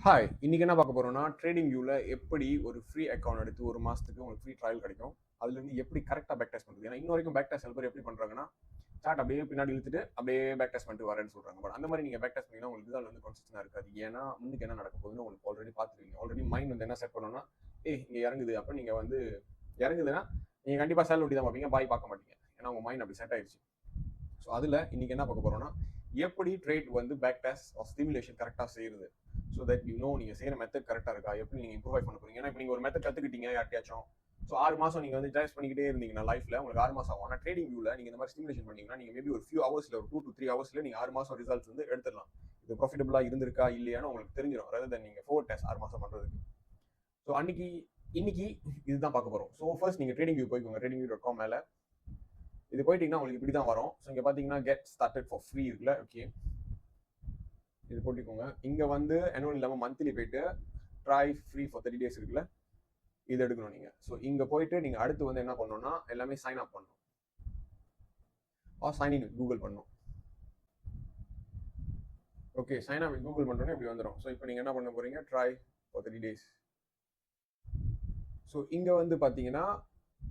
Hi, இன்னைக்கு என்ன பார்க்க போறோம்னா, ட்ரேடிங் வியூல எப்படி ஒரு ஃப்ரீ அக்கவுண்ட் எடுத்து 1 மாசத்துக்கு உங்களுக்கு ஃப்ரீ ட்ரையல் கிடைக்கும். அதுலேருந்து எப்படி கரெக்ட்டா பேக் டெஸ்ட் பண்றது. ஏன்னா, இன்ன வரைக்கும் பேக் டெஸ்ட் சில பேர் எப்படி பண்றாங்கன்னா, சார்ட் அப்படியே பின்னாடி இழுத்துட்டு அப்படியே பேக் டெஸ்ட் பண்ணிட்டு வரேன்னு சொல்றாங்க. பட் அந்த மாதிரி நீங்க பேக் டெஸ்ட் பண்ணீங்கன்னா உங்களுக்கு ரிசல்ட் வந்து கன்சிஸ்டன்ட்டா இருக்காது. ஏன்னா, முன்னுக்கு என்ன நடக்க போகுதுன்னு உங்களுக்கு ஆல்ரெடி பார்த்துருவீங்க. ஆல்ரெடி மைண்ட் வந்து என்ன செட் பண்ணணும்னா, இங்க இறங்குது. அப்ப நீங்க வந்து இறங்குதுன்னா, நீங்க கண்டிப்பா செல் ஒட்டி தான் பார்ப்பீங்க. பாய் பார்க்க மாட்டீங்க. ஏன்னா, உங்க மைண்ட் அப்படி செட் ஆயிருச்சு. ஸோ அதில் இன்னைக்கு என்ன பார்க்க போறோம்னா, எப்படி ட்ரேட் வந்து பேக் டெஸ்ட் ஆஃப் ஸ்டிமுலேஷன் கரெக்டாக செய்யுது. ஸோ தட் நீங்கள் செய்கிற மெத்தட் கரெக்டாக இருக்கா, எப்படி நீங்கள் இம்ப்ரூவைஸ் பண்ண போறீங்க. ஏன்னா இப்போ நீங்கள் ஒரு மெத்தட் கற்றுக்கிட்டீங்க யார்ட்டையாச்சும். ஸோ 6 மாதம் நீங்கள் வந்து டெஸ்ட் பண்ணிக்கிட்டே இருந்தீங்கன்னா லைஃப்ல உங்களுக்கு 6 மாதம் ஆகும். ஆனால் ட்ரேடிங் வியூவில் நீங்கள் இந்த மாதிரி ஸ்டிமுலேஷன் பண்ணீங்கன்னா நீங்கள் மேபி ஒரு ஃபியூ ஹவர்ஸ்ல ஒரு 2 to 3 ஹவர்ஸ்ல நீங்கள் 6 மாதம் ரிசல்ட்ஸ் வந்து எடுத்துடலாம். இது ப்ராஃபிட்டபிளாக இருந்திருக்கா இல்லையான்னு உங்களுக்கு தெரிஞ்சிடும். அதாவது நீங்கள் ஃபோர் டெஸ்ட் 6 மாதம் பண்ணுறதுக்கு. ஸோ இன்னைக்கு இதுதான் பார்க்க போகிறோம். ஸோ ஃபர்ஸ்ட் நீங்கள் ட்ரேடிங் வியூ போய்க்கோங்க. tradingview.com மேலே இது போயிட்டீங்கன்னா உங்களுக்கு இப்படி தான் வரும். ஸோ இங்கே பார்த்தீங்கன்னா கெட் ஸ்டார்டட் ஃபார் ஃப்ரீ இருக்குல்ல. ஓகே, இது போட்டிக்கோங்க. இங்கே வந்து annual இல்லாமல் மந்த்லி போயிட்டு ட்ரை ஃப்ரீ ஃபார் 30 days இருக்குல்ல, இது எடுக்கணும் நீங்கள். ஸோ இங்கே போயிட்டு நீங்கள் அடுத்து வந்து என்ன பண்ணணும்னா எல்லாமே சைன் அப் பண்ணணும். சைன் இன் கூகுள் பண்ணணும். ஓகே, சைன் அப் கூகுள் பண்ணுறோன்னே இப்படி வந்துடும். ஸோ இப்போ நீங்கள் என்ன பண்ண போறீங்க, ட்ரை ஃபார் 30 days. ஸோ இங்கே வந்து பார்த்தீங்கன்னா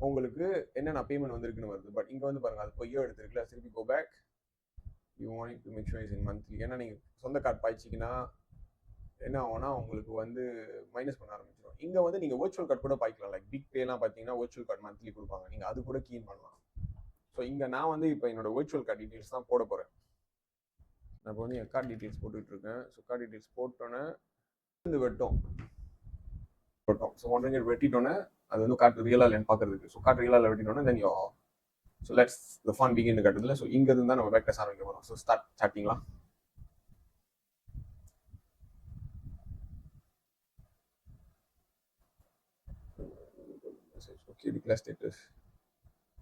உங்களுக்கு என்னென்ன பேமெண்ட் வந்திருக்குன்னு வருது. பட் இங்கே வந்து பாருங்க, அது பொய்யோ எடுத்துருக்குல்ல. திருப்பி go back. You want to make sure is in monthly. ஏன்னா நீங்கள் சொந்த கார்டு பாய்ச்சிங்கன்னா என்ன ஆகும்னா உங்களுக்கு வந்து மைனஸ் பண்ண ஆரம்பிச்சிடும். இங்கே வந்து நீங்கள் வர்ச்சுவல் கார்டு கூட பாய்க்கலாம். லைக் பிக் பேலாம் பார்த்தீங்கன்னா வர்ச்சுவல் கார்டு மந்த்லி கொடுப்பாங்க. நீங்கள் அது கூட கீன் பண்ணலாம். ஸோ இங்கே நான் வந்து இப்போ என்னோட வர்ச்சுவல் கார்டு டீட்டெயில்ஸ் தான் போட போகிறேன். நான் இப்போ வந்து என் கார்டு டீட்டெயில்ஸ் போட்டுட்டு இருக்கேன். ஸோ கார்டு டீட்டெயில்ஸ் போட்டோன்னே வந்து வெட்டும். ஸோ ஒன்றரை வெட்டிட்டோன்னே அது வந்து கார்டு ரியலா இல்லைன்னு பார்க்கறதுக்கு. ஸோ கார்டு ரியலா வெட்டிட்டோன்னே தென் யோ. So let's the fun begin கட்டுறதுல. ஸோ இங்க இருந்து தான் நம்ம பேக் டெஸ்ட் ஆரம்பிக்க போகிறோம். ஸோ ஸ்டார்டிங்களா. ஓகே, டிக்ளேர் ஸ்டேட்டஸ்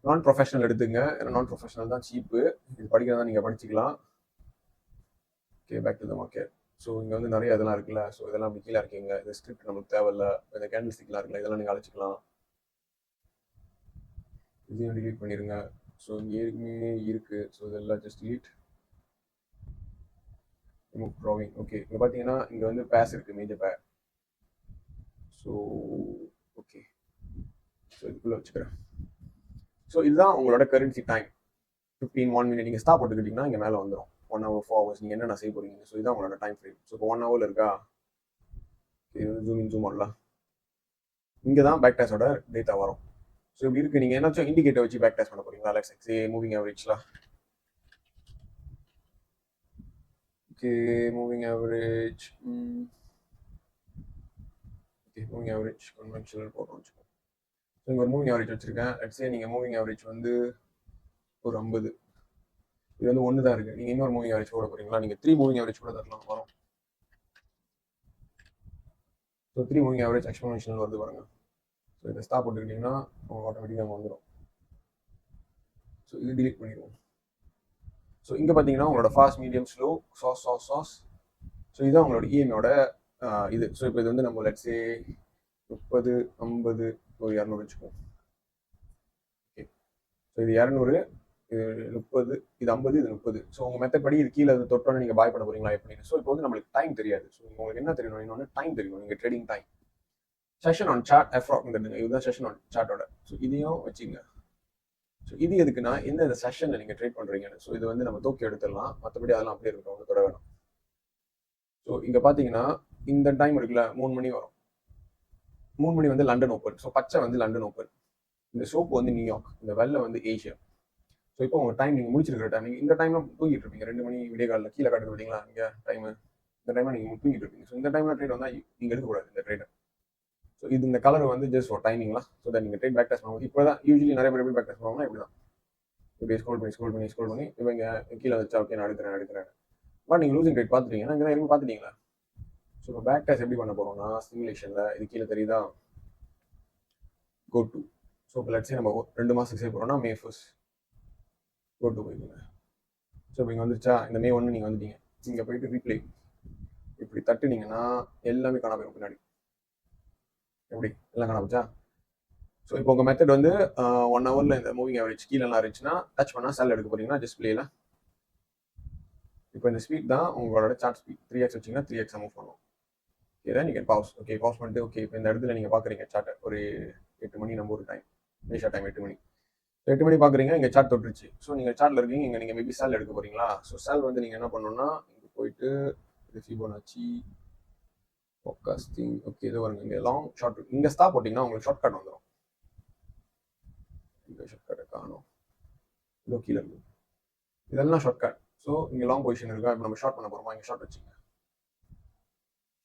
நான் ப்ரொஃபஷனல் எடுத்துங்க. ஏன்னா நான் ப்ரொஃபஷனல் தான் சீப்பு. இது படிக்கிறதா நீங்கள் படிச்சுக்கலாம். Okay, back to the market. So இங்கே வந்து நிறைய இதெல்லாம் இருக்குல்ல. ஸோ இதெல்லாம் அப்படி கீழே இருக்கீங்க. இந்த ஸ்கிரிப்ட் நமக்கு தேவையில்ல. இந்த கேண்டில் ஸ்டிக்லாம் இருக்குல்ல, இதெல்லாம் நீங்கள் அழைச்சிக்கலாம். இதையும் டிலீட் பண்ணிடுங்க. ஸோ இங்கே ஏற்கனவே இருக்குது. ஸோ இதெல்லாம் just delete. Remove drawing. Okay, இங்கே பார்த்தீங்கன்னா இங்கே வந்து பேஸ் இருக்குது, மேஜர் பேர். ஸோ ஓகே, ஸோ இதுக்குள்ளே வச்சுக்கிறேன். ஸோ இதுதான் உங்களோட கரன்சி டைம் 1 minute. நீங்கள் ஸ்டாப் போட்டுக்கிட்டிங்கன்னா இங்கே மேலே வந்துடும் 1 hour 4 hours நீங்கள் என்னென்ன செய்ய போகிறீங்க. ஸோ இதுதான் உங்களோட டைம் ஃப்ரேம். ஸோ இப்போ 1 hour இருக்கா, இது ஜூம் இன் ஜூம் பண்ணலாம். இங்கே தான் பேக் டெஸ்டோட டேட்டா வரும். ஸோ இப்படி இருக்குது. நீங்கள் என்னாச்சும் இண்டிகேட்டர் வச்சு பேக் டெஸ்ட் பண்ண போகிறீங்களா. லெட்ஸ் சே மூவிங் ஆவரேஜ்லாம். Okay, moving average. Okay, moving average conventional போட்டோம் வச்சுக்கோங்க. ஸோ இங்கே ஒரு மூவிங் ஆவரேஜ் வச்சுருக்கேன். லெட்ஸ் சே நீங்கள் மூவிங் ஆவரேஜ் வந்து ஒரு 50. இது வந்து 1 தான் இருக்குது. நீங்கள் இன்னொரு மூவிங் ஆவரேஜ் போட போகிறீங்களா. நீங்கள் 3 மூவிங் ஆவரேஜ் கூட தரலாம், வரும். ஸோ 3 மூவிங் ஆவரேஜ் எக்ஸ்போனன்ஷியல் வருது பாருங்க. ஸோ இதை ஸ்டாப் போட்டுக்கிட்டிங்கன்னா உங்களுக்கு ஆட்டோமேட்டிக்காக வந்துடும். ஸோ இது டிலீட் பண்ணிடுவோம். ஸோ இங்கே பார்த்தீங்கன்னா உங்களோட fast, medium, slow, sauce. So இதுதான் உங்களோட இஎம்ஐயோட இது. ஸோ இப்போ இது வந்து நம்ம லெட்ஸ் சே 30, 50, ஒரு 200 வச்சுக்குவோம். ஓகே, ஸோ இது 200, இது 30, இது 50, இது 30. ஸோ உங்கள் மெத்தட் படி இது கீழே தொட்டோன்னு நீங்கள் பாய் பண்ண போறீங்களா எப்படின்னு. ஸோ இப்போ வந்து நம்மளுக்கு டைம் தெரியாது. ஸோ உங்களுக்கு என்ன தெரியணும், இன்னொன்று டைம் தெரியணும். நீங்கள் trading time session on chart எஃப்ராக்ங்கிறது இதுதான் செஷன் ஆன் சார்ட்டோட. ஸோ இதையும் வச்சுங்க. ஸோ இது எதுக்குன்னா இந்த செஷனில் நீங்கள் ட்ரேட் பண்ணுறீங்கன்னு. ஸோ இது வந்து நம்ம தூக்கி எடுத்துடலாம். மற்றபடி அதெல்லாம் அப்படியே இருக்கும், ஒன்று தொட வேணும். ஸோ இங்கே பார்த்தீங்கன்னா இந்த டைம் இருக்குல்ல, 3 மணி வரும். 3 மணி வந்து லண்டன் ஓப்பன். ஸோ பச்சை வந்து லண்டன் ஓப்பன், இந்த சோப்பு வந்து நியூயார்க், இந்த வெள்ளை வந்து ஏஷியா. ஸோ இப்போ உங்கள் டைம் நீங்கள் முடிச்சிருக்கிற டைம், நீங்கள் இந்த டைம்ல தூங்கிட்டு இருப்பீங்க. 2 மணி விடிய காலில் கீழே காட்டுது பார்த்தீங்களா இங்கே டைமு. இந்த டைமில் நீங்கள் தூங்கிட்டு இருப்பீங்க. ஸோ இந்த டைமில் ட்ரேட் வந்தால் நீங்கள் எடுக்கக்கூடாது இந்த ட்ரேடை. ஸோ இது இந்த கலர் வந்து ஜஸ்ட் ஒரு டைமிங்லாம். ஸோ தட் நீங்கள் ட்ரேட் பேக் டெஸ்ட் பண்ணுவோம். இப்போ தான் யூஸ்வலி நிறைய பேர் எப்படி பேக் டெஸ்ட் பண்ணுவாங்கன்னா இப்படி தான். இப்படி ஸ்க்ரோல் பண்ணி இவங்க கீழே வச்சா ஓகே நான் எடுக்கிறேன். பட் நீங்கள் லூசிங் ட்ரேட் பார்த்துட்டீங்கன்னா இங்கே தான் எதுவும் பார்த்துட்டீங்களா. ஸோ இப்போ பேக் டெஸ்ட் எப்படி பண்ண போகிறோம்னா சிமுலேஷனில் இது கீழே தெரியுதா, கோ டு. ஸோ இப்போ லட்சே நம்ம 2 மாதத்துக்கு செய்ய போகிறோம்னா May 1 கோ டு போய்க்குங்க. ஸோ இப்போ இங்கே வந்துச்சா, இந்த May 1 நீங்கள் வந்துட்டீங்க. இங்கே போயிட்டு ரீப்ளே இப்படி தட்டுனீங்கன்னா எல்லாமே காண போயிடும் பின்னாடி. எப்படி எல்லாம் காணாமச்சா. ஸோ இப்போ உங்கள் மெத்தட் வந்து 1 ஹவரில் இந்த மூவிங் ஆவரேஜ் கீழெல்லாம் இருந்துச்சுன்னா டச் பண்ணால் செல் எடுக்க போகிறீங்கன்னா டிஸ்பிளேல. இப்போ இந்த ஸ்பீட் தான் உங்களோட சார்ட் ஸ்பீட். 3x வச்சிங்கன்னா 3x மூவ் பண்ணும். ஓகே தென் நீங்கள் பாஸ். ஓகே பாஸ் பண்ணிட்டு ஓகே இப்போ இந்த இடத்துல நீங்கள் பார்க்குறீங்க சார்ட்டை ஒரு 8 மணி நம்ம ஒரு டைம் ஏஷியா டைம் 8 மணி. 8 மணி பார்க்குறீங்க, இங்கே சார்ட் தொட்டுருச்சு. ஸோ நீங்கள் சார்ட்டில் இருக்கீங்க, இங்கே நீங்கள் மேபி சேல் எடுக்க போகிறீங்களா? ஸோ சேல் வந்து நீங்கள் என்ன பண்ணணும்னா இங்கே போயிட்டு ஃபிபோனாச்சி ஃபோர்காஸ்டிங் ஓகே இது வருங்க. இங்கே லாங் ஷார்ட் இங்கே ஸ்டாப் போட்டிங்கன்னா உங்களுக்கு ஷார்ட் கட் வந்துடும். இங்கே ஷார்ட் கட்டை காணும், இதோ கீழே இருக்குது, இதெல்லாம் ஷார்ட் கட். ஸோ இங்கே லாங் பொசிஷன் இருக்கா, இப்போ நம்ம ஷார்ட் பண்ண போகிறோமா, இங்கே ஷார்ட் வச்சுங்க.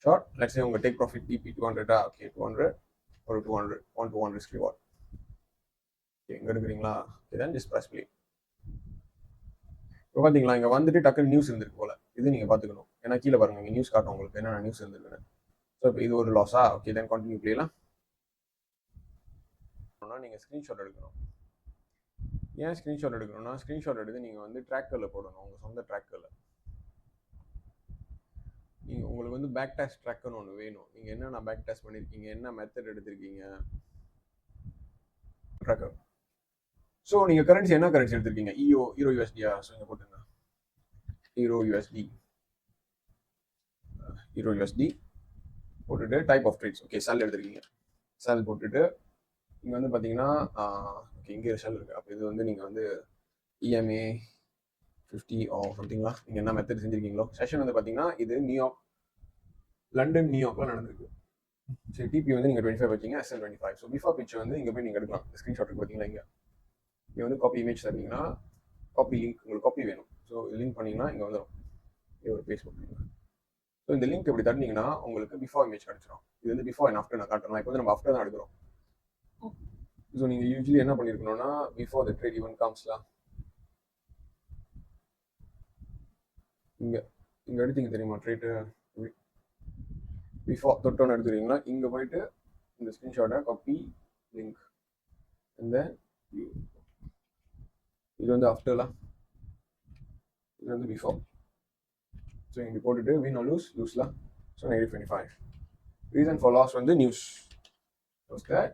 ஷார்ட் லெட்ஸ் சே உங்கள் டேக் ப்ராஃபிட் டிபி 200 ஓகே 200 ஒரு 200 1 to 1 risk reward. எங்கே எடுக்கிறீங்களா? இதான் ஜஸ்ட் ப்ரெஸ் ப்ளே. இப்போ பார்த்தீங்களா இங்கே வந்துட்டு டக்குனு நியூஸ் இருந்திருக்கு போல, இது நீங்கள் பார்த்துக்கணும். ஏன்னா கீழே பாருங்க இங்கே நியூஸ் காட்டும் உங்களுக்கு என்னென்ன நியூஸ் இருந்திருக்குன்னு. ஸோ இப்போ இது ஒரு லாஸா? Okay then continue ப்ளேலாம். நீங்கள் ஸ்க்ரீன்ஷாட் எடுக்கணும். ஏன் ஸ்க்ரீன்ஷாட் எடுக்கணும்னா ஸ்க்ரீன்ஷாட் எடுத்து நீங்கள் வந்து ட்ராக்கரில் போடணும், உங்கள் சொந்த ட்ராக்கரில். நீங்கள் உங்களுக்கு வந்து பேக் டெஸ்ட் ட்ராக்குன்னு ஒன்று வேணும். நீங்கள் என்னென்ன பேக் டெஸ்ட் பண்ணியிருக்கீங்க, என்ன மெத்தட் எடுத்திருக்கீங்க ட்ராக்கர். ஸோ நீங்கள் கரன்சி என்ன கரன்சி எடுத்திருக்கீங்க, ஈரோ யூஎஸ்டியா? ஸோ இங்கே போட்டுங்க ஈரோ யூஎஸ்டி போட்டுட்டு டைப் ஆஃப் ட்ரேட்ஸ் ஓகே செல் எடுத்திருக்கீங்க. செல் போட்டுட்டு இங்கே வந்து பார்த்தீங்கன்னா ஓகே இங்கே செல் இருக்குது. அப்போ இது வந்து நீங்கள் வந்து இஎம்ஏ 50 சம்திங்களா நீங்கள் என்ன மெத்தட் செஞ்சுருக்கீங்களோ. செஷன் வந்து பார்த்தீங்கன்னா இது நியூயார்க் லண்டன் நியூயார்க்கில் நடந்திருக்கு. சரி டிபி வந்து நீங்கள் 25 வச்சிங்க, SL 25. ஸோ பிஃபோர் பிக்சர் வந்து இங்கே போய் நீங்கள் எடுக்கலாம். ஸ்க்ரீன்ஷாட் பார்த்தீங்களா இங்கே வந்து காப்பி இமேஜ் தரீங்கன்னா காப்பி லிங்க் உங்களுக்கு காப்பி வேணும். ஸோ லிங்க் பண்ணிங்கன்னா இங்கே வந்துடும், இது ஒரு பேஸ் போட்டுருங்க. ஸோ இந்த லிங்க் இப்படி தட்டினீங்கன்னா உங்களுக்கு பிஃபோர் இமேஜ் கிடச்சிடும். இது வந்து பிஃபோர் அண்ட் ஆஃப்டர் நான் காட்டுறேன். இப்போ வந்து நம்ம ஆஃப்டர் தான் எடுக்கிறோம். ஸோ நீங்கள் யூஸ்வலி என்ன பண்ணியிருக்கணும்னா பிஃபோர் த ட்ரேட் ஈவன் காம்ஸ்லாம் இங்கே எடுத்தீங்க தெரியுமா ட்ரேட்டு பிஃபோர் தொட்டோன்னு எடுத்துக்கிறீங்களா, இங்கே போயிட்டு இந்த ஸ்க்ரீன்ஷாட்டை காப்பி லிங்க் இந்த இது வந்து ஆஃப்டர்லாம், இது வந்து பிஃபோர். ஸோ இங்கே போட்டுட்டு வின் ஆர் லூஸ்லாம். ஸோ -25. ரீசன் ஃபார் லாஸ் வந்து நியூஸ்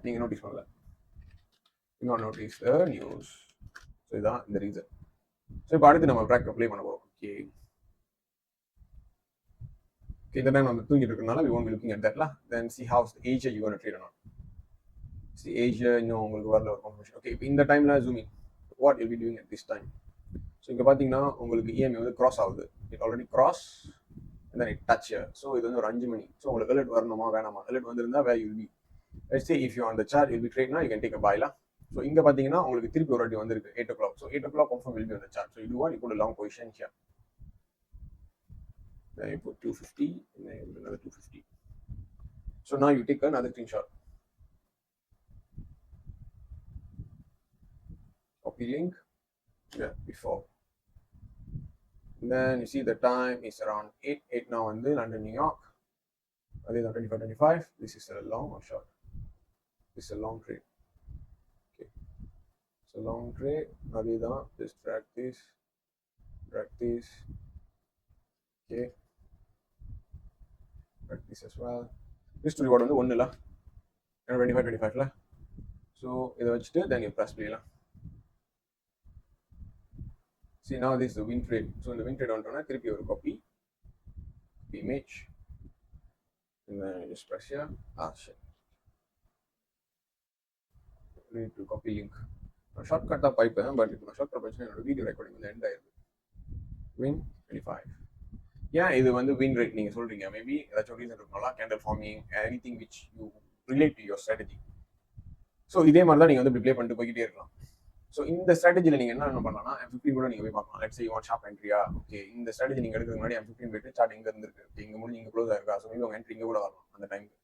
நீங்கள் நோட்டீஸ் பண்ணல, இன்னொரு நோட்டீஸ் த நியூஸ். ஸோ இதுதான் இந்த ரீசன். ஸோ இப்போ அடுத்து நம்ம ட்ராக் அப்ளை பண்ண போகிறோம். ஓகே இந்த டைம் நம்ம தூங்கிட்டு இருக்கனால we won't be looking at that lah. Then see how's the Asia you going to trade or not. See Asia இன்னும் உங்களுக்கு வரல ஒரு confirmation. Okay இப்போ இந்த டைம்ல zoom in, what you'll be doing at this time. So இங்கே பார்த்தீங்கன்னா உங்களுக்கு EMA வந்து cross ஆகுது, it already cross and then it touch here. So இது வந்து ஒரு 5 மணி. ஸோ உங்களுக்கு alert வரணுமா வேணாமா, alert வந்திருந்தா where you'll be. Let's say if you're on the chart you'll be trading now, you can take a buy lah. So இங்கே பார்த்தீங்கன்னா உங்களுக்கு திருப்பி ஒரு வாட்டி வந்திருக்கு 8 o'clock. So 8 o'clock confirm will be on the chart. So you do what, you put a long position here. Then you put 250 and then you put another 250. So now you take another screenshot. Copy link. Yeah, before. And then you see the time is around 8 now in London, New York. That is 25. This is a long or short? This is a long trade. Okay. It's a long trade. Adida, just drag this. Okay. This as well. This to reward on the 1 la 25 la. So இதை வச்சுட்டு then you press play la. See now this is the win trade. So இந்த win trade வந்துட்டோம்னா திருப்பி ஒரு copy image and then you just press here. Shit. Need to copy link. நான் shortcut தான் பைப்பேன், but இப்போ நான் ஷார்ட்கட் வச்சு என்னோட வீடியோ ரெக்கார்டிங் வந்து எண்ட் ஆயிருக்கு. win 25. ஏன் இது வந்து வின் ரேட் நீங்கள் சொல்கிறீங்க, மேபி ஏதாச்சும் ரீசன் இருக்கலாம், candle forming anything which you relate to your strategy. So இதே மாதிரி தான் நீங்கள் வந்து இப்படி ப்ளே பண்ணிட்டு போய்கிட்டே இருக்கலாம். ஸோ இந்த ஸ்ட்ராட்டஜியில் நீங்கள் என்ன பண்ணலாம்னா M15 கூட நீங்கள் போய் பார்க்கலாம். Let's say you want sharp என்ட்ரியா. ஓகே இந்த ஸ்ட்ராட்டஜி நீங்கள் எடுக்கிறதுக்கு முன்னாடி M15 போயிட்டு சார்ட் எங்கே இருந்திருக்கு, இங்கே முடிஞ்சு இங்கே க்ளோஸ் ஆயிருக்கா, ஸோ மேபி உங்கள் என்ட்ரி இங்கே கூட வரலாம். அந்த டைமுக்கு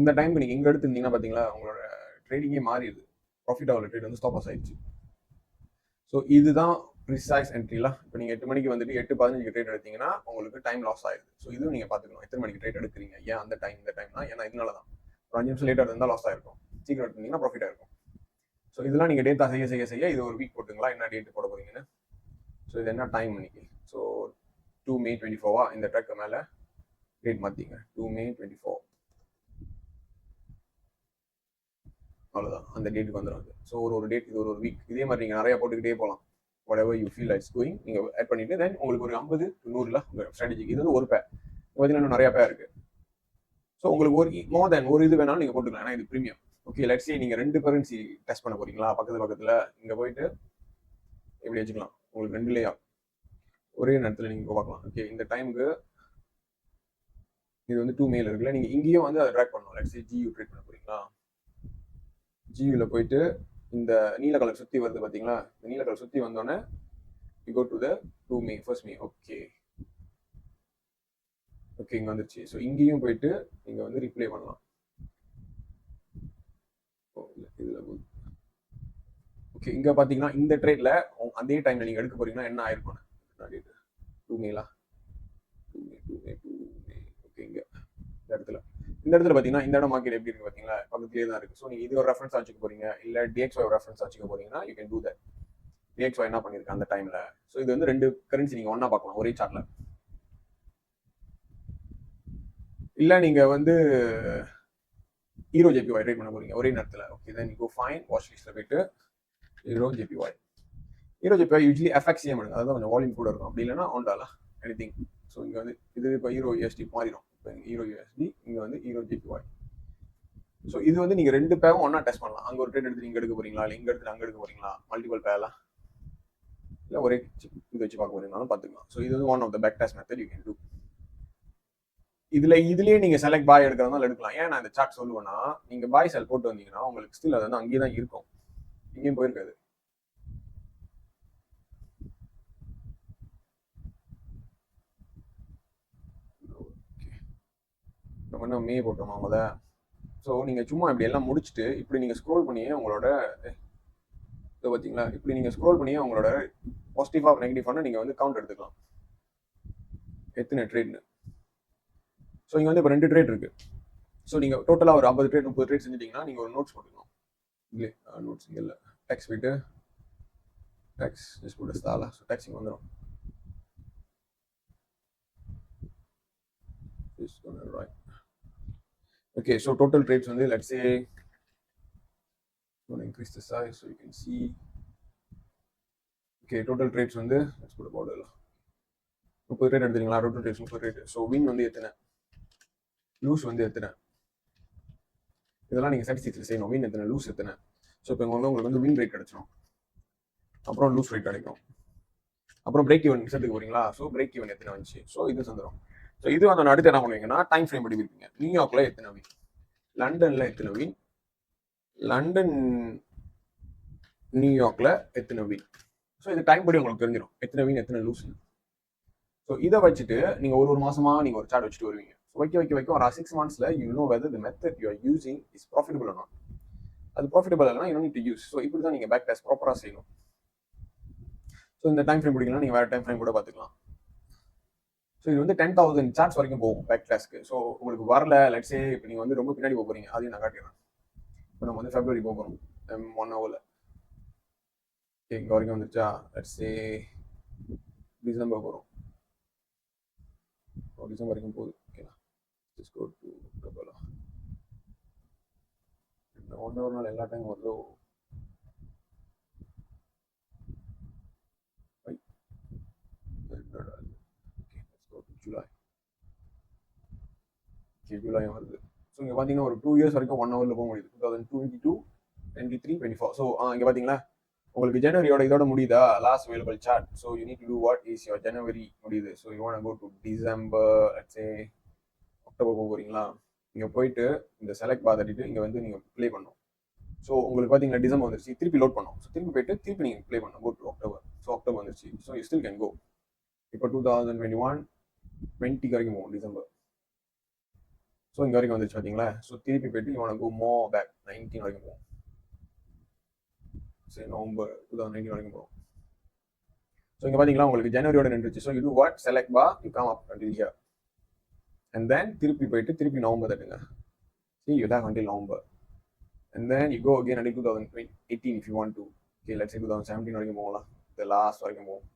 இந்த டைமுக்கு நீங்கள் எங்கே எடுத்துருந்தீங்கன்னா பார்த்தீங்களா உங்களோட ட்ரேடிங்கே மாறிடுது, ப்ராஃபிட் ஆகிற ட்ரேட் வந்து ஸ்டாப் லாஸ் ஆயிடுச்சு. ஸோ இதுதான் ப்ரிசைஸ் என்ட்ரிலாம். இப்போ நீங்கள் 8 மணிக்கு வந்துட்டு 8:15 ட்ரேட் எடுத்தீங்கன்னா உங்களுக்கு டைம் லாஸ் ஆயிடுது. ஸோ இதுவும் நீங்கள் பார்த்துக்கணும், எத்தனை மணிக்கு ட்ரேட் எடுக்கிறீங்க, ஏன் அந்த டைம் இந்த டைம்னா, ஏன்னா இதனால தான் ஒரு 5 நிமிஷம் லேட்டாக இருந்தால் லாஸ் ஆயிருக்கும், சீக்கிரம் எடுத்தீங்கன்னா ப்ராஃபிட் ஆயிருக்கும். ஸோ இதெல்லாம் நீங்கள் டேட்டா செய்ய இது ஒரு வீக் போட்டுங்களா, என்ன டேட் போட போறீங்கன்னு. ஸோ இது என்ன டைம் இன்னைக்கு, ஸோ 2 May 24 இந்த ட்ராக்கு மேலே டேட் மாற்றிங்க 2 May 24. அவ்வளோதான், அந்த டேட்டுக்கு வந்துடும். ஸோ ஒரு டேட், இது ஒரு வீக். இதே மாதிரி நீங்கள் நிறையா போட்டுக்கிட்டே போகலாம். whatever you feel like going நீங்கள் ஆட் பண்ணிட்டு தென் உங்களுக்கு ஒரு 50 to 100 உங்கள் ஸ்ட்ராட்டஜிக்கு. இது வந்து ஒரு பேர் பார்த்தீங்கன்னா நிறையா பேர் இருக்குது. ஸோ உங்களுக்கு மோர் தேன் ஒரு இது வேணாலும் நீங்கள் போட்டுக்கலாம், ஏன்னா இது ப்ரீமியம். ஓகே, லெட்ஸ் சே நீங்கள் 2 கரன்சி டெஸ்ட் பண்ண போறீங்களா பக்கத்தில் இங்கே போயிட்டு எப்படி வச்சுக்கலாம், உங்களுக்கு 2லேயா ஒரே நேரத்தில் நீங்கள் பார்க்கலாம். ஓகே, இந்த டைமுக்கு இது வந்து 2 மேல் இருக்குல்ல, நீங்கள் இங்கேயும் வந்து அதை ட்ராக் பண்ணணும். லெட்ஸ் சே ஜியூ ட்ரேட் பண்ண போறீங்களா, ஜியூவில் போயிட்டு இந்த நீல கலர் சுற்றி வருது பார்த்தீங்களா, இந்த நீல கலர் சுற்றி வந்தோடனே you go to the 2 May first May. Okay okay, இங்கே வந்துருச்சு. ஸோ இங்கேயும் போயிட்டு நீங்கள் வந்து ரிப்ளை பண்ணலாம். ஓகே, இங்கே பார்த்தீங்கன்னா இந்த ட்ரேட்ல அதே டைம்ல நீங்கள் எடுக்க போறீங்கன்னா என்ன ஆயிருக்கும், 2 மேலா, 2 மே 2 மே 2 மே. ஓகே, இங்கே இந்த இடத்துல பார்த்தீங்கன்னா இந்த இடம் மார்க்கெட் எப்படி இருக்கு பார்த்தீங்களா, பக்கத்துலேயே தான் இருக்கு. ஸோ நீங்கள் இது ஒரு ரெஃபரன்ஸ் வச்சுக்க போறீங்க, இல்லை DXY ஒரு ரெஃபரன்ஸ் வச்சுக்க போறீங்கன்னா you can do that. DXY என்ன பண்ணிருக்கு அந்த டைம்ல. ஸோ இது வந்து 2 கரன்சி நீங்கள் ஒன்னா பார்க்கலாம் ஒரே சார்ட்ல. இல்லை நீங்கள் வந்து ஹீரோ JPY ட்ரேட் பண்ண போறீங்க ஒரே நேரத்தில். Okay, then you go fine watch லிஸ்ட்ல போயிட்டு ஹீரோ JPY யூஸ்வலி FXCM எடுங்க, அதாவது கொஞ்சம் வால்யூம் கூட இருக்கும். அப்படி இல்லைன்னா ஒன்றால எனிதிங். ஸோ இங்கே வந்து இது இப்போ ஹீரோ USD மாறிடும். ஹீரோ USD இங்கே வந்து ஹீரோ JPY. ஸோ இது வந்து நீங்கள் 2 பேரும் ஒன்றா டெஸ்ட் பண்ணலாம். அங்கே ஒரு ட்ரேட் எடுத்து நீங்கள் எடுக்க போறீங்களா, இல்லை இங்கே எடுத்து அங்கே எடுக்க போறீங்களா, மல்டிபிள் பேர்லாம், இல்லை ஒரே இது வச்சு பார்க்க போறீங்கனாலும் பார்த்துக்கலாம். ஸோ இது வந்து one of the back test method you can do. இதுலயே நீங்க செலக்ட் பாய் எடுக்கிறதால எடுக்கலாம். ஏன் நான் இந்த சார்ட் சொல்லுவேன்னா, நீங்க பாய் செல் போட்டு வந்தீங்கன்னா உங்களுக்கு ஸ்டில் அது வந்து அங்கேயே தான் இருக்கும், இங்கேயும் போயிருக்காது. நம்ம மே போட்டோமா முத. ஸோ நீங்க சும்மா இப்படி எல்லாம் முடிச்சுட்டு இப்படி நீங்க ஸ்க்ரோல் பண்ணியே உங்களோட இதை பார்த்தீங்களா, இப்படி நீங்க ஸ்க்ரோல் பண்ணியே உங்களோட பாசிட்டிவா நெகட்டிவான நீங்க வந்து கவுண்ட் எடுத்துக்கலாம், எத்தனை ட்ரேட்னு. ஸோ இங்கே வந்து இப்போ 2 ட்ரேட் இருக்கு. ஸோ நீங்கள் டோட்டலாக ஒரு 50 ட்ரேட் 30 ட்ரேட் செஞ்சிட்டிங்கன்னா நீங்கள் ஒரு நோட்ஸ் போட்டுக்கணும். இல்லை நோட்ஸ் இங்கே இல்லை, டேக்ஸ் போயிட்டு டேக்ஸ் ஜஸ்ட் போட்டு ஸ்தாலா. ஸோ டேக்ஸ் இங்கே வந்துடும். ஓகே, ஸோ டோட்டல் ட்ரேட்ஸ் வந்து let's say increase the size so you can see. Okay, total trades வந்து லெட்ஸ் போட் பார்டர்ல 30 ட்ரேட் எடுத்தீங்களா, total trades 30 trade. So win வந்து எத்தனை, லூஸ் வந்து எத்தனை, இதெல்லாம் நீங்கள் ஸ்டாட்டிஸ்டிக்ஸில் செய்யணும். வின் எத்தனை, லூஸ் எத்தனை. ஸோ இப்போ உங்களுக்கு வந்து வின் ரேட் கிடைச்சிடும், அப்புறம் லூஸ் ரேட் கிடைக்கும், அப்புறம் பிரேக் ஈவன் சேர்த்துக்கு போறீங்களா. ஸோ பிரேக் ஈவன் எத்தனை வந்துச்சு, ஸோ இது வந்துடும். ஸோ இது வந்து அடுத்து என்ன பண்ணுவீங்கன்னா டைம் ஃப்ரேம் படி இருப்பீங்க. நியூயார்க்கில் எத்தனை வின், லண்டனில் எத்தனை வின், லண்டன் நியூயார்க்கில் எத்தனை வின். ஸோ இது டைம் படி உங்களுக்கு தெரிஞ்சிடும் எத்தனை வின் எத்தனை லூஸ். ஸோ இதை வச்சுட்டு நீங்கள் ஒரு மாசமா நீங்கள் ஒரு சார்ட் வச்சுட்டு வருவீங்க. வைக்க ஒரு 6 monthsல you know whether the method you are using is profitable or not. அது ப்ராஃபிட்டபிள் இல்லைனா you need to use. So இப்படி தான் நீங்கள் பேக் டெஸ்ட் ப்ராப்பராக செய்யணும். ஸோ இந்த டைம் ஃப்ரேம் பிடிக்கலாம், நீங்கள் வேறு டைம் ஃப்ரேம் கூட பார்த்துக்கலாம். ஸோ இது வந்து 10,000 சார்ட்ஸ் வரைக்கும் போகும் பேக் டெஸ்ட்க்கு. ஸோ உங்களுக்கு வரல லெட்ஸே இப்போ நீங்கள் வந்து ரொம்ப பின்னாடி போகிறீங்க, அதையும் நான் காட்டிடுறேன். இப்போ நம்ம வந்து February போகிறோம் 1 hourல. ஓகே, இங்கே வரைக்கும் வந்துருச்சா, லெட்ஸே டிசம்பர் போகிறோம், டிசம்பர் வரைக்கும் போகுது. ஓகேங்களா, ஜஸ்ட் கோ டு October. இந்த 1 hour நாள் எல்லா டைம் வருதோ. ஜூலை. ஓகே, ஜூலை வருது. ஸோ இங்கே பார்த்தீங்கன்னா ஒரு 2 years வரைக்கும் 1 hourல போக முடியுது. 2022, 23, 24. ஸோ இங்கே பார்த்தீங்களா உங்களுக்கு ஜனவரியோட இதோட முடியுதா, last available chart. So you need to do what is your January முடியுது. So you want go to December, let's say October போக போறீங்களா, இங்கே போயிட்டு இந்த செலக்ட் பார்த்துட்டு இங்கே வந்து நீங்கள் ப்ளே பண்ணணும். ஸோ உங்களுக்கு பார்த்தீங்கன்னா டிசம்பர் வந்துருச்சு, திருப்பி லோட் பண்ணணும். ஸோ திருப்பி போயிட்டு திருப்பி நீங்கள் ப்ளே பண்ணணும், go to October. So October வந்துருச்சு. So you still can go. இப்போ 2021, 20 வரைக்கும் போகும் டிசம்பர். ஸோ இங்கே வரைக்கும் வந்துருச்சு பார்த்தீங்களா. ஸோ திருப்பி போயிட்டு யூ வாண்ட் கோ மோ பேக் 19 வரைக்கும் போகும். சரி, நவம்பர் 2019 வரைக்கும் போகும். ஸோ இங்கே பார்த்தீங்களா உங்களுக்கு ஜனவரியோட நின்றுச்சு. So you do what, select பா, you come up until here and then திருப்பி போயிட்டு திருப்பி நவம்பர் தட்டுங்க. see you have until November and then you go again until 2018 if you want to. okay, let's say 2017 வரைக்கும் போகலாம், the last வரைக்கும் போகும்.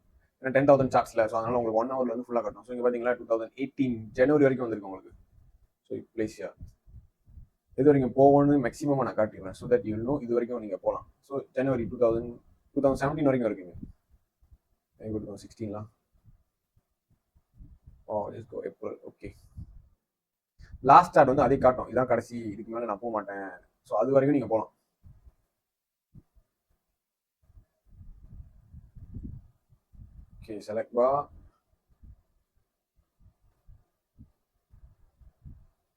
ஏன்னா 10,000 சார்ட்ஸ்ல. ஸோ அதனால உங்களுக்கு 1 hourல வந்து ஃபுல்லாக கட்டணும். ஸோ இங்கே பார்த்தீங்களா 2018 ஜனவரி வரைக்கும் வந்திருக்கு உங்களுக்கு. ஸோ பிளேஸ் here இது வரைக்கும் போகணும்னு மேக்ஸிமமாக நான் காட்டிடுவேன். ஸோ தட் யூ நோ இது வரைக்கும் நீங்கள் போகலாம். ஸோ ஜனவரி 2017 வரைக்கும் இருக்குங்க. 2016 April. ஓகே, லாஸ்ட் சார்ட் வந்து அதே காட்டும், இதான் கடைசி, இதுக்கு மேலே நான் போக மாட்டேன். ஸோ அது வரைக்கும் நீங்கள் போகலாம். ஓகே, செலக்ட் பா.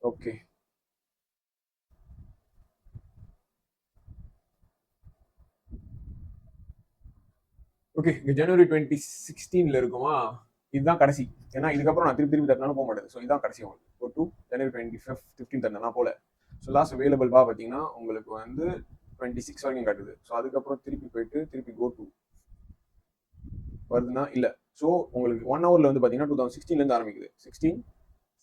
Okay, okay. இங்கே ஜனவரி 2016 இருக்குமா, இதுதான் கடைசி. ஏன்னா இதுக்கப்புறம் நான் திருப்பி திருப்பி தட்டினாலும் போக மாட்டேது. ஸோ இதுதான் கடைசி உங்களுக்கு. ஒரு 2 ஜனவரி 15 தட்டினா போல. ஸோ லாஸ்ட் அவைலபிள் பா பார்த்தீங்கன்னா உங்களுக்கு வந்து 26 வரைக்கும் காட்டுது. ஸோ அதுக்கப்புறம் திருப்பி போயிட்டு திருப்பி கோ டு வருதுன்னா இல்லை. ஸோ உங்களுக்கு 1 ஹவரில் வந்து பார்த்தீங்கன்னா 2016 ஆரம்பிக்குது. 16,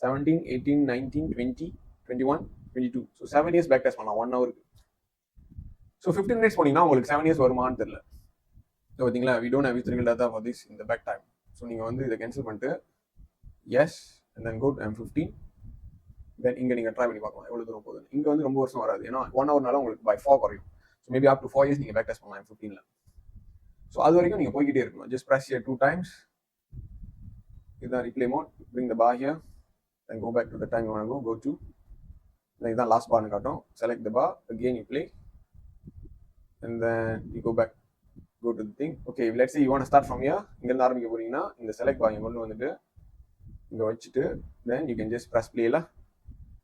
17, 18, 19, 20, 21, 22. ஸோ 7 இயர்ஸ் பேக் டெஸ்ட் பண்ணலாம் 1 ஹவருக்கு. ஸோ 15 மினிட்ஸ் போனீங்கன்னா உங்களுக்கு 7 இயர்ஸ் வருமானு தெரியல. ஸோ பார்த்தீங்களா, we don't have historical data for this இந்த பேக் டைம். ஸோ நீங்கள் வந்து இதை கேன்சல் பண்ணிட்டு yes and then go M15. தென் இங்கே நீங்கள் ட்ரை பண்ணி பார்க்கலாம் எவ்வளோ தூரம் போகுது. இங்கே வந்து ரொம்ப வருஷம் வராது, ஏன்னா 1 ஹவர்னால உங்களுக்கு பை 4 குறையும். So maybe up to 4 years நீங்கள் பேக் டெஸ்ட் பண்ணலாம் M15ல. ஸோ அது வரைக்கும் நீங்கள் போய்கிட்டே இருக்கணும். Just press here 2 times. இதுதான் replay mode. Bring the bar here. Then go back to the time you want to go to. Then இதுதான் லாஸ்ட் பார்னு காட்டும். Select the bar. Again you play. And then you go back. Go to the thing. Okay, let's say you want to start from here. இங்கேருந்து ஆரம்பிக்க போறீங்கன்னா இந்த select பார் கொண்டு வந்துட்டு இங்கே வச்சுட்டு then you can just press play.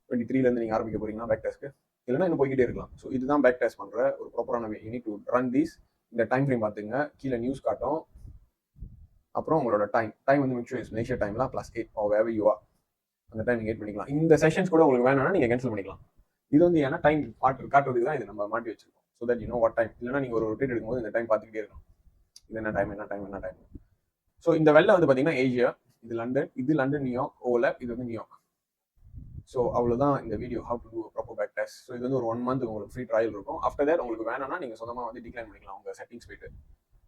23லேருந்து நீங்கள் ஆரம்பிக்க போறீங்கன்னா பேக் டெஸ்ட்க்கு, இல்லைன்னா இன்னும் போய்கிட்டே இருக்கலாம். ஸோ இதுதான் பேக் டெஸ்ட் பண்ணுற ஒரு ப்ராப்பரான way. You need to run these. இந்த டைம் ஃப்ரேம் பார்த்துங்க, கீழே நியூஸ் காட்டும். அப்புறம் உங்களோட டைம் வந்து மிக்சர் இஸ் மேஷர் டைம்லாம் +8 or wherever you are. அந்த டைம் நீங்கள் 8 பண்ணிக்கலாம். இந்த செஷன்ஸ் கூட உங்களுக்கு வேணும்னா நீங்கள் கேன்சல் பண்ணிக்கலாம். இது வந்து ஏன்னா டைம் காட்டுறதுக்கு தான் இது நம்ம மாட்டி வச்சிருக்கோம். So that you know what time. இல்லைன்னா நீங்கள் ஒரு ரொட்டேட் எடுக்கும்போது இந்த டைம் பார்த்துக்கிட்டே இருக்கணும். இது என்ன டைம், என்ன டைம், என்ன டைம். ஸோ இந்த வெள்ளை வந்து பார்த்தீங்கன்னா ஏஷியா, இது லண்டன், நியூயார்க், ஓவர்லேப், இது வந்து நியூயார்க். ஸோ அவ்வளோதான் இந்த வீடியோ, how to do proper back test. So இது வந்து ஒரு 1 month உங்களுக்கு ஃப்ரீ ட்ரையல் இருக்கும். ஆஃப்டர் தட் உங்களுக்கு வேணும்னா நீங்கள் சொந்தமாக வந்து டிக்ளைன் பண்ணிக்கலாம் உங்கள் செட்டிங்ஸ் போயிட்டு.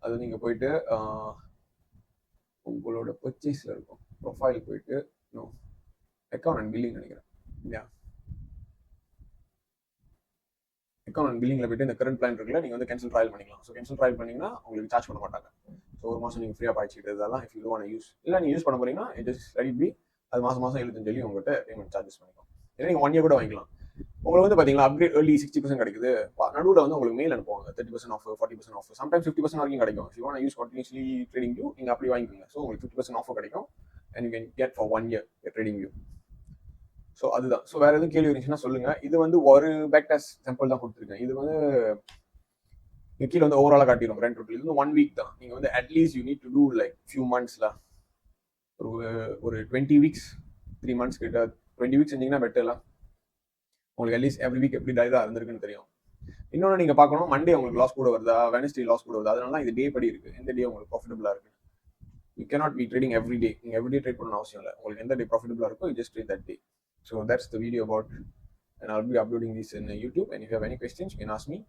அது நீங்கள் போயிட்டு உங்களோட பர்ச்சேஸில் இருக்கும், ப்ரொஃபைல் போயிட்டு அக்கௌண்ட் அண்ட் பில்லிங் நினைக்கிறேன். இல்லையா, அக்கௌண்ட் அண்ட் பில்லிங்கில் போயிட்டு இந்த கரண்ட் பிளான் இருக்குல்ல, நீங்கள் வந்து கேன்சல் ட்ரையல் பண்ணிக்கலாம். ஸோ கேன்சல் ட்ரையல் பண்ணிங்கன்னா உங்களுக்கு சார்ஜ் பண்ண மாட்டாங்க. ஸோ ஒரு மாதம் நீங்கள் ஃப்ரீயாக பாய்ச்சிட்டு இதெல்லாம் இஃப் யூ வாண்ட் யூஸ். இல்லை நீங்கள் யூஸ் பண்ண போறீங்கன்னா இட் இஸ் ரெடி பி, அது மாதம் 75 உங்கள்கிட்ட பேமெண்ட் சார்ஜஸ் பண்ணிக்கலாம். இல்லை நீங்கள் 1 year கூட வாங்கிக்கலாம். உங்களுக்கு வந்து பார்த்தீங்கன்னா அப்கிரேட் ஏர்லி 60% கிடைக்குது. நடுவில் வந்து உங்களுக்கு மெயில் அனுப்புவாங்க 30% ஆஃப், 40% ஆஃப், சம்டைம்ஸ் 50% வரைக்கும் கிடைக்கும். You want use continuously trading view, நீங்கள் அப்படி வாங்கிக்கோங்க. ஸோ உங்களுக்கு 50% ஆஃபர் கிடைக்கும் and you can get for 1 year trading view. So அதுதான். ஸோ வேற எதுவும் கேள்வி இருந்துச்சுன்னா சொல்லுங்க. இது வந்து ஒரு பேக் டெஸ்ட் சாம்பிள் தான் கொடுத்துருக்கேன். இது வந்து கீழே வந்து ஓவராலாக காட்டிடும் கிராண்ட் டோட்டல். இது வந்து 1 week தான். நீங்கள் வந்து at least you need to do like few மந்த்ஸ்ல, ஒரு 20 weeks 3 months கிட்ட 20 weeks செஞ்சீங்கன்னா பெட்டர்லாம். உங்களுக்கு அட்லீஸ்ட் எவ்ரி வீக் எப்படி இதாக இருந்திருக்குன்னு தெரியும். இன்னொன்று நீங்கள் பார்க்கணும், மண்டே உங்களுக்கு லாஸ் கூட வருதா, வெனஸ்டே லாஸ் கூட வருதா, அதனால இது டே படி இருக்குது. எந்த டே உங்களுக்கு ப்ராஃபிட்டபுளாக இருக்குது. You cannot be trading every day. நீங்கள் எவ்ரி டே ட்ரேட் பண்ணணும் அவசியம் இல்லை. உங்களுக்கு எந்த டே ப்ராஃபிட்டபுளாக இருக்கோ you just trade that day. So that's the video about, and I'll be uploading this in YouTube, and if you have any questions you can ask me.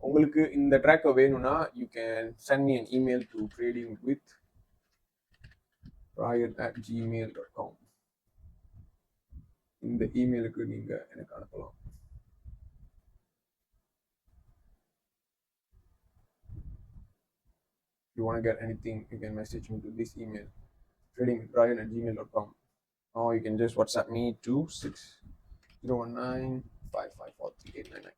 உங்களுக்கு இந்த track வேணும்னா you can send me an email to tradingwithryan@gmail.com. இந்த இமெயிலுக்கு நீங்கள் எனக்கு அனுப்பலாம். If you want to get anything, you can message me to this email, tradingwithryan@gmail.com, or you can just WhatsApp me to 6019554389.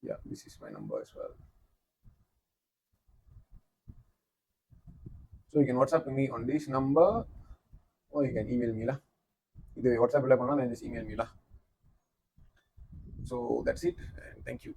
Yeah, this is my number as well. So you can WhatsApp me on this number, or you can email me lah. Either WhatsApp இல்லை பண்ணலாம், then just email me lah. So that's it, and thank you.